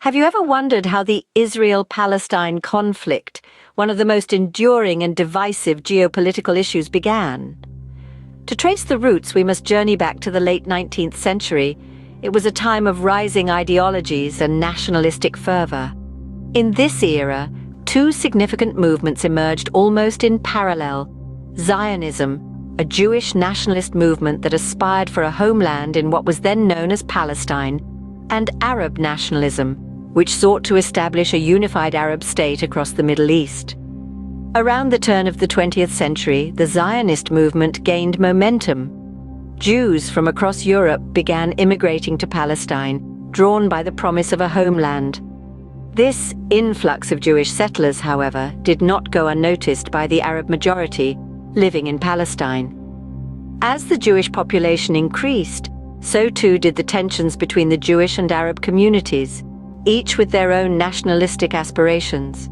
Have you ever wondered how the Israel-Palestine conflict, one of the most enduring and divisive geopolitical issues, began? To trace the roots, we must journey back to the late 19th century. It was a time of rising ideologies and nationalistic fervor. In this era, two significant movements emerged almost in parallel: Zionism, a Jewish nationalist movement that aspired for a homeland in what was then known as Palestine, and Arab nationalism, which sought to establish a unified Arab state across the Middle East. Around the turn of the 20th century, the Zionist movement gained momentum. Jews from across Europe began immigrating to Palestine, drawn by the promise of a homeland. This influx of Jewish settlers, however, did not go unnoticed by the Arab majority living in Palestine. As the Jewish population increased, so too did the tensions between the Jewish and Arab communities, each with their own nationalistic aspirations.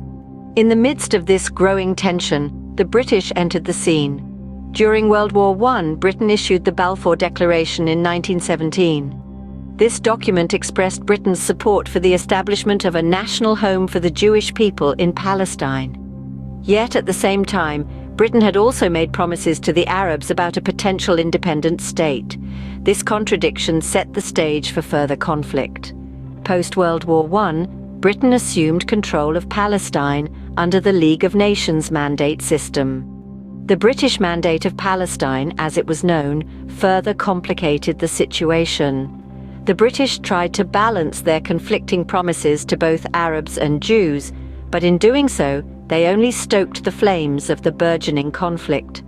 In the midst of this growing tension, the British entered the scene. During World War I, Britain issued the Balfour Declaration in 1917. This document expressed Britain's support for the establishment of a national home for the Jewish people in Palestine. Yet at the same time, Britain had also made promises to the Arabs about a potential independent state. This contradiction set the stage for further conflict. Post-World War I, Britain assumed control of Palestine under the League of Nations mandate system. The British Mandate of Palestine, as it was known, further complicated the situation. The British tried to balance their conflicting promises to both Arabs and Jews, but in doing so, they only stoked the flames of the burgeoning conflict.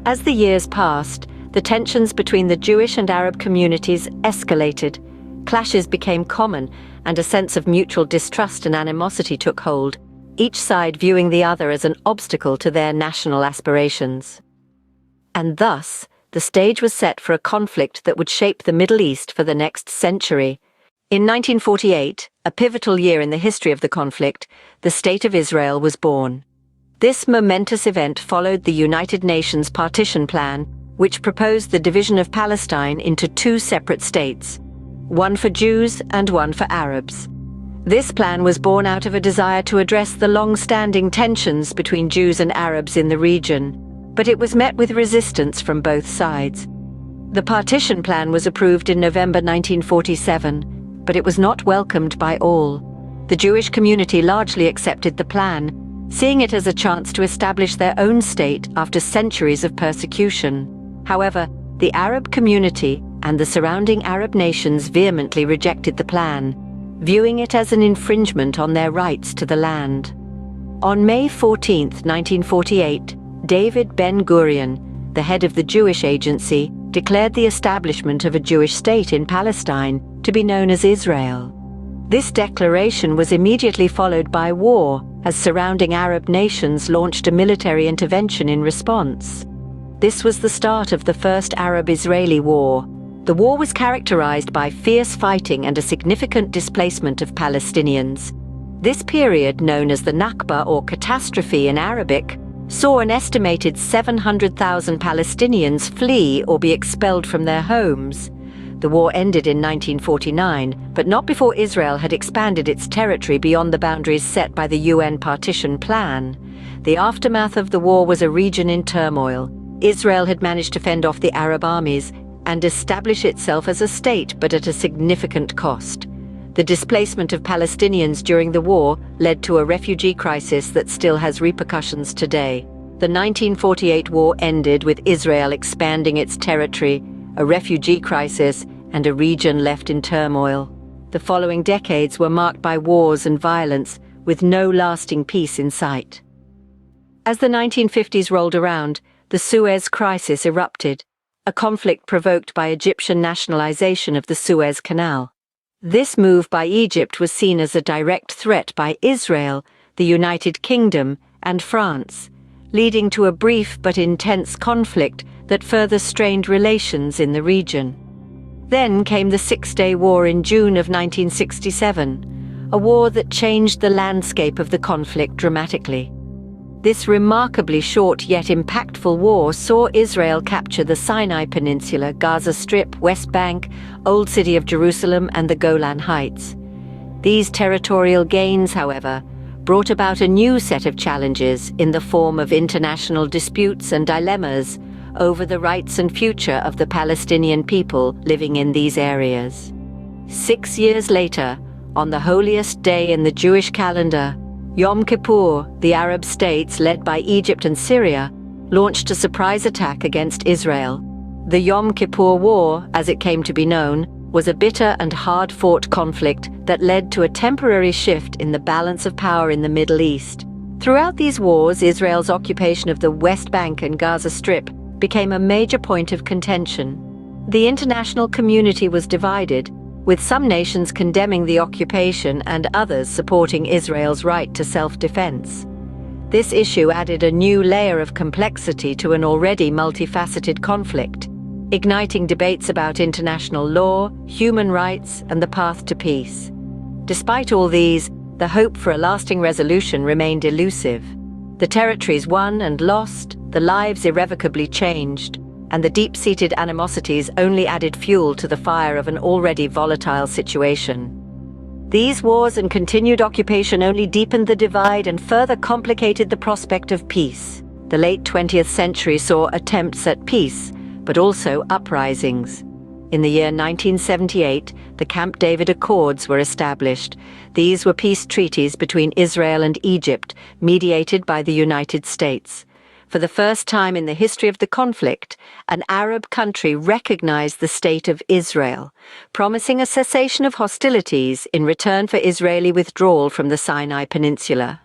As the years passed, the tensions between the Jewish and Arab communities escalated. Clashes became common, and a sense of mutual distrust and animosity took hold, each side viewing the other as an obstacle to their national aspirations. And thus, the stage was set for a conflict that would shape the Middle East for the next century. In 1948, a pivotal year in the history of the conflict, the State of Israel was born. This momentous event followed the United Nations Partition Plan, which proposed the division of Palestine into two separate states, one for Jews and one for Arabs. This plan was born out of a desire to address the long-standing tensions between Jews and Arabs in the region, but it was met with resistance from both sides. The partition plan was approved in November 1947, but it was not welcomed by all. The Jewish community largely accepted the plan, seeing it as a chance to establish their own state after centuries of persecution. However, the Arab community and the surrounding Arab nations vehemently rejected the plan, viewing it as an infringement on their rights to the land. On May 14, 1948, David Ben-Gurion, the head of the Jewish Agency, declared the establishment of a Jewish state in Palestine to be known as Israel. This declaration was immediately followed by war, as surrounding Arab nations launched a military intervention in response. This was the start of the First Arab-Israeli War. The war was characterized by fierce fighting and a significant displacement of Palestinians. This period, known as the Nakba or catastrophe in Arabic, saw an estimated 700,000 Palestinians flee or be expelled from their homes. The war ended in 1949, but not before Israel had expanded its territory beyond the boundaries set by the UN Partition Plan. The aftermath of the war was a region in turmoil. Israel had managed to fend off the Arab armies and establish itself as a state, but at a significant cost. The displacement of Palestinians during the war led to a refugee crisis that still has repercussions today. The 1948 war ended with Israel expanding its territory, a refugee crisis, and a region left in turmoil. The following decades were marked by wars and violence, with no lasting peace in sight. As the 1950s rolled around, the Suez Crisis erupted, a conflict provoked by Egyptian nationalization of the Suez Canal. This move by Egypt was seen as a direct threat by Israel, the United Kingdom, and France, leading to a brief but intense conflict that further strained relations in the region. Then came the Six-Day War in June of 1967, a war that changed the landscape of the conflict dramatically. This remarkably short yet impactful war saw Israel capture the Sinai Peninsula, Gaza Strip, West Bank, Old City of Jerusalem, and the Golan Heights. These territorial gains, however, brought about a new set of challenges in the form of international disputes and dilemmas over the rights and future of the Palestinian people living in these areas. 6 years later, on the holiest day in the Jewish calendar, Yom Kippur, the Arab states led by Egypt and Syria launched a surprise attack against Israel. The Yom Kippur War, as it came to be known, was a bitter and hard-fought conflict that led to a temporary shift in the balance of power in the Middle East. Throughout these wars, Israel's occupation of the West Bank and Gaza Strip became a major point of contention. The international community was divided, with some nations condemning the occupation and others supporting Israel's right to self-defense. This issue added a new layer of complexity to an already multifaceted conflict, igniting debates about international law, human rights, and the path to peace. Despite all these, the hope for a lasting resolution remained elusive. The territories won and lost, the lives irrevocably changed, and the deep-seated animosities only added fuel to the fire of an already volatile situation. These wars and continued occupation only deepened the divide and further complicated the prospect of peace. The late 20th century saw attempts at peace, but also uprisings. In the year 1978, the Camp David Accords were established. These were peace treaties between Israel and Egypt, mediated by the United States. For the first time in the history of the conflict, an Arab country recognized the state of Israel, promising a cessation of hostilities in return for Israeli withdrawal from the Sinai Peninsula.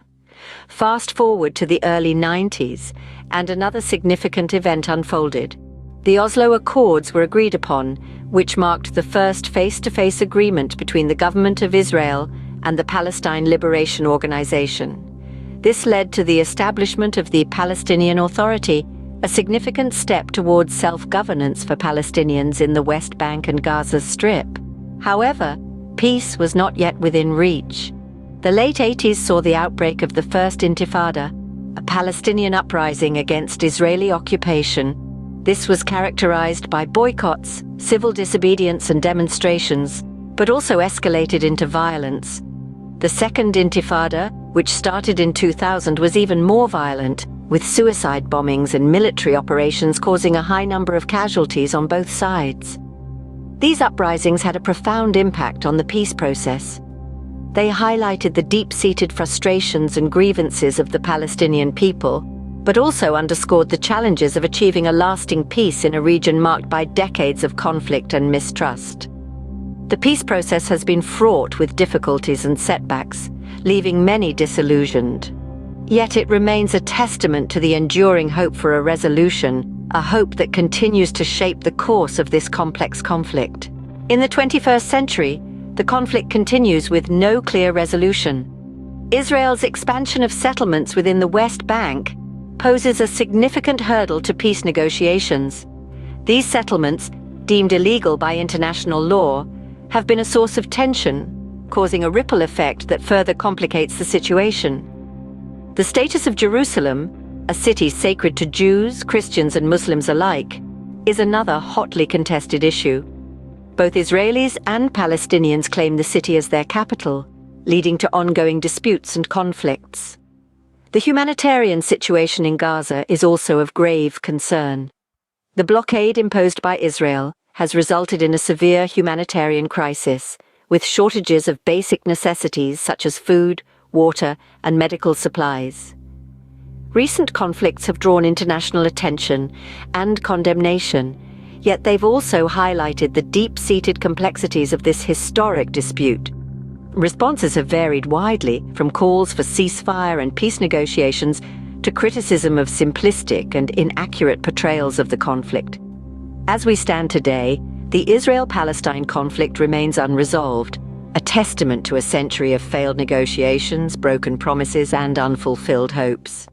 Fast forward to the early 90s, and another significant event unfolded. The Oslo Accords were agreed upon, which marked the first face-to-face agreement between the government of Israel and the Palestine Liberation Organization. This led to the establishment of the Palestinian Authority, a significant step towards self-governance for Palestinians in the West Bank and Gaza Strip. However, peace was not yet within reach. The late 80s saw the outbreak of the First Intifada, a Palestinian uprising against Israeli occupation. This was characterized by boycotts, civil disobedience and demonstrations, but also escalated into violence. The Second Intifada, which started in 2000, was even more violent, with suicide bombings and military operations causing a high number of casualties on both sides. These uprisings had a profound impact on the peace process. They highlighted the deep-seated frustrations and grievances of the Palestinian people, but also underscored the challenges of achieving a lasting peace in a region marked by decades of conflict and mistrust. The peace process has been fraught with difficulties and setbacks, leaving many disillusioned. Yet it remains a testament to the enduring hope for a resolution, a hope that continues to shape the course of this complex conflict. In the 21st century, the conflict continues with no clear resolution. Israel's expansion of settlements within the West Bank poses a significant hurdle to peace negotiations. These settlements, deemed illegal by international law, have been a source of tension, causing a ripple effect that further complicates the situation. The status of Jerusalem, a city sacred to Jews, Christians, and Muslims alike, is another hotly contested issue. Both Israelis and Palestinians claim the city as their capital, leading to ongoing disputes and conflicts. The humanitarian situation in Gaza is also of grave concern. The blockade imposed by Israel has resulted in a severe humanitarian crisis, with shortages of basic necessities such as food, water, and medical supplies. Recent conflicts have drawn international attention and condemnation, yet they've also highlighted the deep-seated complexities of this historic dispute. Responses have varied widely, from calls for ceasefire and peace negotiations to criticism of simplistic and inaccurate portrayals of the conflict. As we stand today, the Israel-Palestine conflict remains unresolved, a testament to a century of failed negotiations, broken promises, and unfulfilled hopes.